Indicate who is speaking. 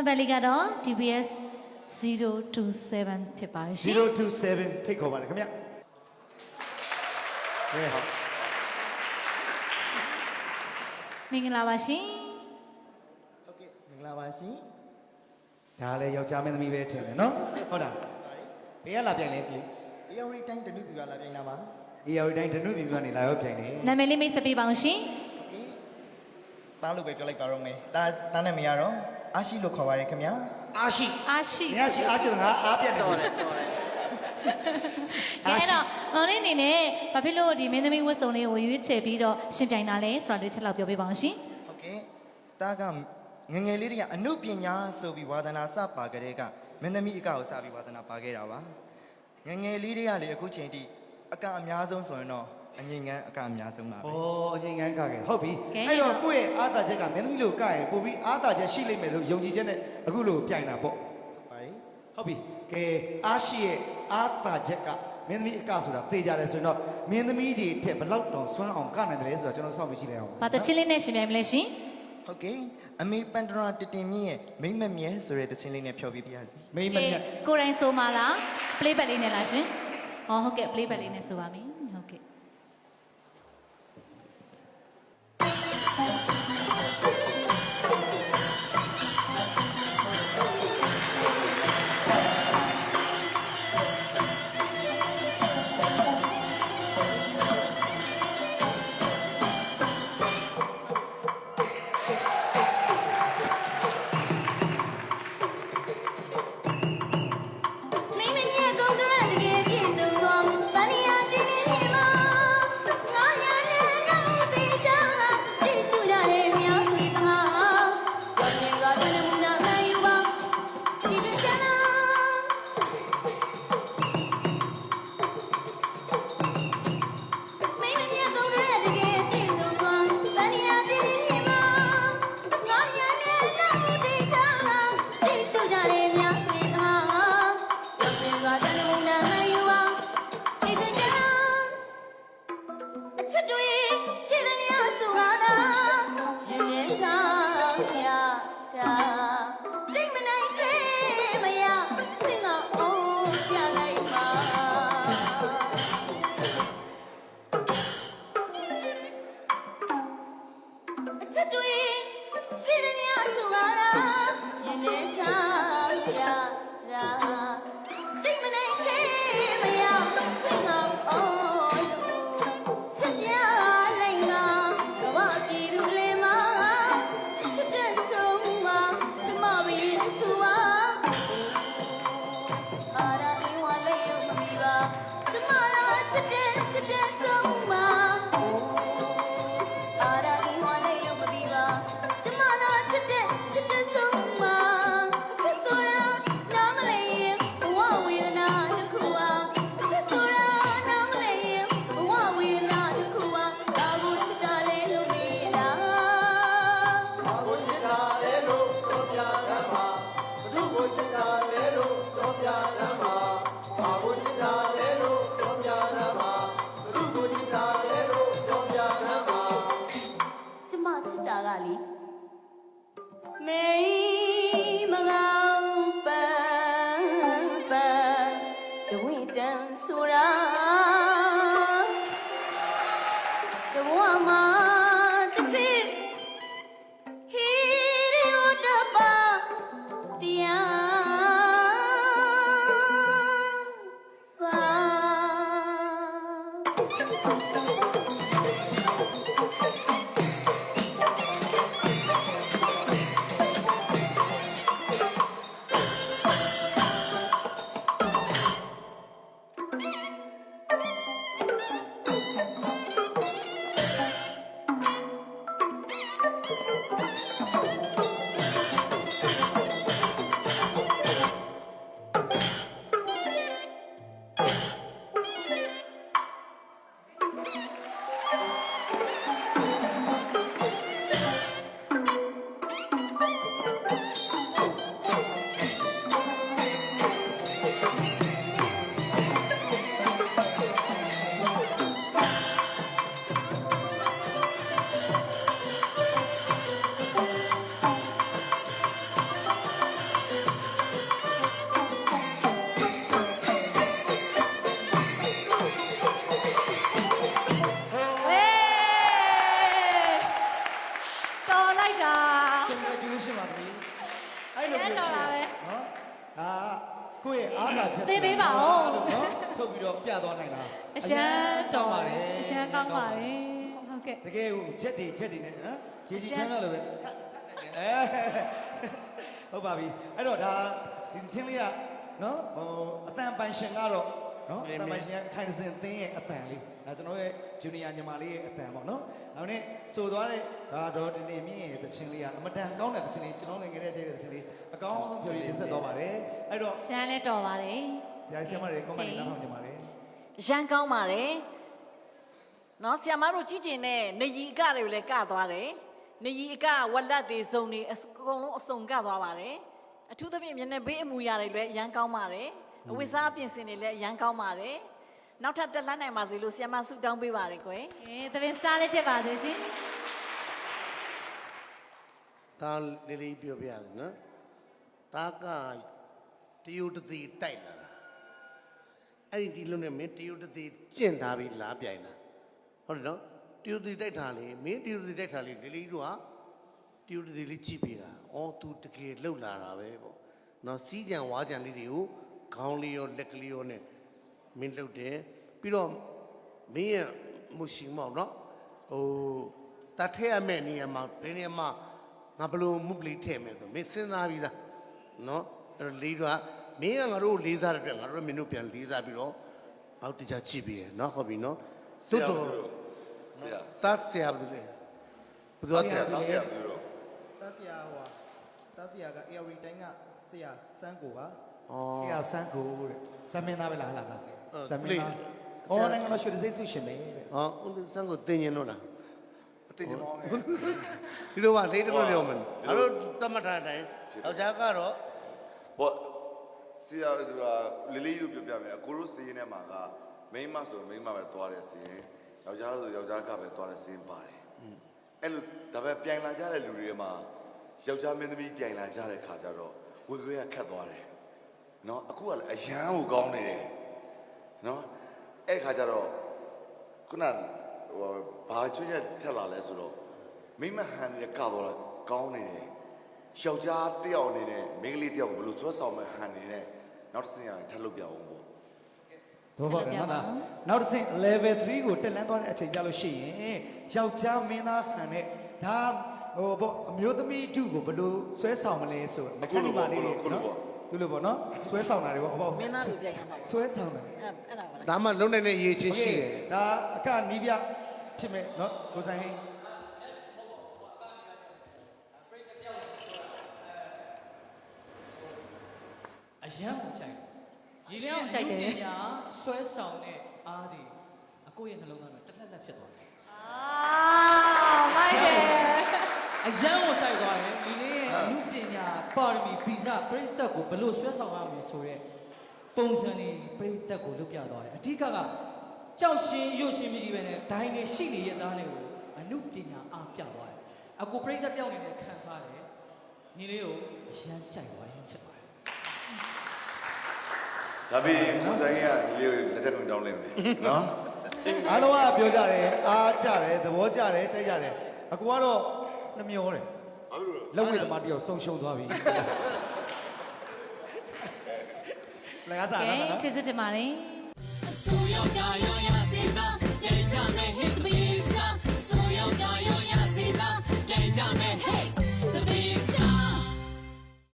Speaker 1: နံပါတ်လေးကတော့ DBS 027ဖြစ်ပါရှင်
Speaker 2: 027ဖိတ်ခေါ်ပါတယ်ခင်ဗျ
Speaker 1: မင်္ဂလာပါရှင်
Speaker 2: ဟုတ်ကဲ့မင်္ဂလာပါရှင်ဒါလည်းယောက်ျားမင်းသမီးပဲထင်တယ်နော်ဟုတ်လားဘေးကလာပြိုင်လဲကလေးအေယာဝတီတိုင်းဒနုပြူကလာပြိုင်တာပါအေယာဝတီတိုင်းဒနုပြူကနေလာရောက်ပြိုင်တယ်
Speaker 1: နာမည်လေးမိတ်ဆက်ပေးပါအောင်ရှင်
Speaker 3: ဟုတ်ကဲ့တားလို့ပဲပြောလိုက်ပါတော့မယ်တားနဲ့မရတော့အာရှိလို့ခေါ်ပါရခင်ဗျာ
Speaker 2: အာရှိ
Speaker 1: ငါ
Speaker 2: ရှိငါအားပြတ်တယ်
Speaker 1: တော်တယ်အဲ့တော့မောင်လေးအနေနဲ့ဘာဖြစ်လို့ဒီမင်းသမီးဝတ်စုံလေးကိုရွေးချယ်ပြီးတော့ရှင်ပြိုင်တာလဲဆိုတာလေးချက်လောက်ပြောပေးပါအောင်ရှင်
Speaker 3: ဟုတ်ကဲ့တားကငငယ်လေးတွေကအနုပညာဆိုပြီးဝါသနာစပါကြတဲ့ကမင်းသမီးအကကိုစပြီးဝါသနာပါခဲ့တာပါငငယ်လေးတွေကလေအခုချိန်ထိအကအများဆုံးဆိုရင်တော့အငိမ့်ငန်းအကအများဆုံးပါပဲ
Speaker 2: ဩအငိမ့်ငန်းကခဲ့ဟုတ်ပြီအဲ့တော့ကိုယ့်ရဲ့အာသာချက်ကမင်းသမီးလို့ကရင်ပို့ပြီးအာသာချက်ရှိလိမ့်မယ်လို့ယုံကြည်ချက်နဲ့အခုလို့ပြိုင်တာပေါ့ဟုတ်ပြီကဲအားရှိရဲ့အာသာချက်ကမင်းသမီးအကဆိုတာသိကြတယ်ဆိုရင်တော့မင်းသမီးတွေထက်ဘလောက်တောင်စွမ်းအောင်ကနိုင်တယ်လဲဆိုတော့ကျွန်တော်စောင့်ပြီးရှိလိုက်အောင်
Speaker 1: ဘာတချင်းလေးနဲ့ရှင်ပြိုင်မလဲရှင်
Speaker 3: ဟုတ်ကဲ့အမေပန်တရာတတင်မြင့်ရဲ့မိမ့်မမြဲဆိုတဲ့တချင်းလေးနဲ့ဖြောပြပြရစီ
Speaker 2: မိမ့်မမြဲ
Speaker 1: ကိုရိုင်းဆိုမာလား playback လေးနဲ့လားရှင်ဟောဟုတ်ကဲ့ playback လေးနဲ့ဆိုပါမယ်ဟုတ်ကဲ့က လိုက်တာ
Speaker 2: congratulation ပါခင်ဗျအဲ့လိုမျိုးနော်ဒါကိုယ့်ရဲ့အားနာချက်
Speaker 1: သိပေးပါဦး
Speaker 2: နော်ထုတ်ပြီးတော့ပြသွားနိုင်တာ
Speaker 1: အရှမ်းတော်ပါတယ်အရှမ်းကောင်းပါတယ်ဟုတ်ကဲ့
Speaker 2: တကယ်ကိုချက်တွေနဲ့နော်ဂျေစီချမ်းတော့လို့ပဲဟုတ်ပါပြီအဲ့တော့ဒါဒီချင်းလေးကနော်ဟိုအတန်ပန်ရှင်ကတော့နော်အတန်ပန်ရှင်ကခိုင်စင်သင်းရဲ့အတန်လေးဒါကျွန်တော်ရဲ့ဂျူနီယာညီမလေးရဲ့အတန်ပေါ့နော်နောက်နေ့ဆိုသွားတဲ့ဒါတော့ဒီနေ့မြင့်ရဲ့တချင်းလေးကအမတန်ကောင်းတဲ့တချင်းလေးကျွန်တော်လည်းငယ်တဲ့ချိန်တဲ့တချင်းလေးအကောင်းဆုံးပြောပြီးတင်ဆက်သွားပါတယ်အဲ့တော့
Speaker 1: ရှမ်းလဲတော်ပါတယ်
Speaker 2: ဆရာဆရာမတွေကွန်မန့်လေးနားထောင်ကြပါတယ်
Speaker 4: ရန်ကောင်းပါတယ်နော်ဆီယမတို့ကြီးကျင်တဲ့နေရီအကတွေကိုလည်းကသွားတယ်နေရီအကဝက်လက်တွေစုံတွေအကုန်လုံးအစုံကသွားပါတယ်အထူးသဖြင့်မျက်နှာပေးအမူအရာတွေလည်းရန်ကောင်းပါတယ်အဝိစားပြင်ဆင်တွေလည်းရန်ကောင်းပါတယ်နောက်ထပ်တက်လှမ်းနိုင်ပါစေလို့ဆီယမဆုတောင်းပေးပါတယ်ကွယ်
Speaker 1: သပင်စားလေးဖြစ်ပါသေးရှင်
Speaker 5: ဒါလေးလေးပြောပြရတယ်နော်ဒါကတယုတ်တိတိုက်လာတာအဲ့ဒီလုံးနဲ့မင်းတယုတ်တိကျင့်ထားပြီးလာပြိုင်တာဟုတ်တယ်နော်တယုတ်တိတိုက်တာလေမင်းတယုတ်တိတိုက်တာလေလေးလေးတို့ဟာတယုတ်တိလေးကြည့်ပေးတာဩ तू တကယ်လှုပ်လာတာပဲပေါ့နော်စီးကြံဝါကြံလေးတွေကိုခေါင်းလေးရောလက်ကလေးရောနဲ့မင်းလှုပ်တယ်ပြီးတော့မင်းရဲ့မရှိမောက်နော်ဟိုတတ်ထဲရမယ့်နေရာမှာဘယ်နေရာမှာငါဘလို့မှုကလေးထည့်မယ်ဆိုမင်းစဉ်းစားပြီးသားနော်အဲ့တော့လေးတော့မင်းကငါတို့လေးစားတဲ့အတွက်ငါတို့မင်းတို့ပြန်လေးစားပြီးတော့အောက်တကြကြည့်ပြီးရနော်ဟုတ်ပြီနော်သို့တော့ဆရာဘယ်လိုလဲဘယ်လိုဆရာ
Speaker 3: တဆရာဟိုတဆရာက AR တိုင်းကဆရာစန်းကိုပါ
Speaker 5: အော်
Speaker 2: အဲ့ဒါဆန်းကိုတဲ့ဇမင်းသားပဲလားဟာလားဇမင်းသားအော်နိုင်ငံတော်ရွှေစိတ်ဆုရှင်ပဲတဲ့
Speaker 5: ဟောဦးစံကိုတင်ရင်တော့လား
Speaker 6: အသိဉာဏ်မောင်း
Speaker 5: ဒီလိုပါလေးတလို့ပြောမယ်ငါတို့တတ်မှတ်ထားတဲ့အတိုင်းယောက်ျားကတော့
Speaker 6: ဘောဆရာကလေးလေးတို့ပြောပြမယ်အကိုတို့စီးရင်ထဲမှာကမိန်းမဆိုမိန်းမပဲသွားတယ်စီးရင်ယောက်ျားဆိုယောက်ျားကပဲသွားတယ်စီးရင်ပါတယ်အဲ့လိုဒါပဲပြိုင်လာကြတဲ့လူတွေမှာယောက်ျားမင်းသမီးပြိုင်လာကြတဲ့ခါကျတော့ဝေခွေးကခတ်သွားတယ်နော်အခုကလည်းအရန်ကိုကောင်းနေတယ်နော်အဲ့ခါကျတော့ခုနဟိုဘာချွတ်ချက်ထက်လာလဲဆိုတော့မိမဟန်နေတဲ့ကတော့ကောင်းနေတယ်ယောက်ျားတယောက်အနေနဲ့မိန်းကလေးတယောက်ဘယ်လိုဆွဲဆောင်မဲ့ဟန်နေနဲ့နောက်တစ်ဆင့်ရထပ်လုပ်ပြအောင်ပေါ့
Speaker 2: ဘောပေါ့နော်နောက်တစ်ဆင့် level 3ကိုတက်လန်းသွားတဲ့အချိန်ကြလို့ရှိရင်ယောက်ျားမင်းသားခံတဲ့ဒါဟိုပေါ့အမျိုးသမီးတုကိုဘယ်လိုဆွဲဆောင်မလဲဆိုအခုလိုပါလေးတွေနော်ဒီလိုပေါ့နော်ဆွဲဆောင်တာတွေပေါ့ဟုတ်
Speaker 4: မင်းသားတွေပြိုင်ရမှာပေါ့
Speaker 2: ဆွဲဆောင်တာ
Speaker 4: အဲ့ဒါပါလား
Speaker 5: ဒါမှလုံးနိုင်တဲ့ရည်ချင်းရှိတယ်
Speaker 2: ဒါအခနီးပြဖြစ်မဲ့နော်ကိုဆိုင်ဟင်း
Speaker 7: အရန်ကိုကြိုက်တယ်ရေလေးကညာဆွဲဆောင်တဲ့အားဒီအကိုရဲ့နှလုံးသားမှာတက်လက်လက်ဖြစ်သွားတယ်
Speaker 1: မိုက်တယ်
Speaker 7: အရန်ကိုကြိုက်သွားတယ်ဒီလေးရဲ့အမှုပညာပါရမီဗီဇပရိသတ်ကိုဘယ်လိုဆွဲဆောင်ရမလဲဆိုရဲပုံစံနေပရိသတ်ကိုလုပ်ပြသွားတယ်အဓိကကြောက်ရှင်ရွရှင်မြည်ပဲနဲ့ဒိုင်းနေရှိနေရဲ့သားနဲ့ကိုအမှုပညာအားပြသွားတယ်အကိုပရိသတ်ပြောင်းနေတဲ့ခံစားတယ်ညီလေးကိုအရန်ကြိုက်သွားရင်ချစ်သွားတယ်
Speaker 6: ဒါပြီးကိုဆိုင်ကဒီလေးကိုလက်ထပ်ကုန်တောင်းလိုက်မယ်နော်
Speaker 2: အားလုံးကပြောကြတယ်အားကြတယ်သဘောကြတယ်ကြိုက်ကြတယ်အကူကတော့နှမျောတယ်
Speaker 6: ဟုတ်လို့
Speaker 2: လက်ဝဲသမားတယောက်ဆုံရှုံသွားပြီလကားစား
Speaker 1: ကဲ
Speaker 2: နော်
Speaker 1: ကျေးဇူးတင်ပါတယ်
Speaker 8: So you got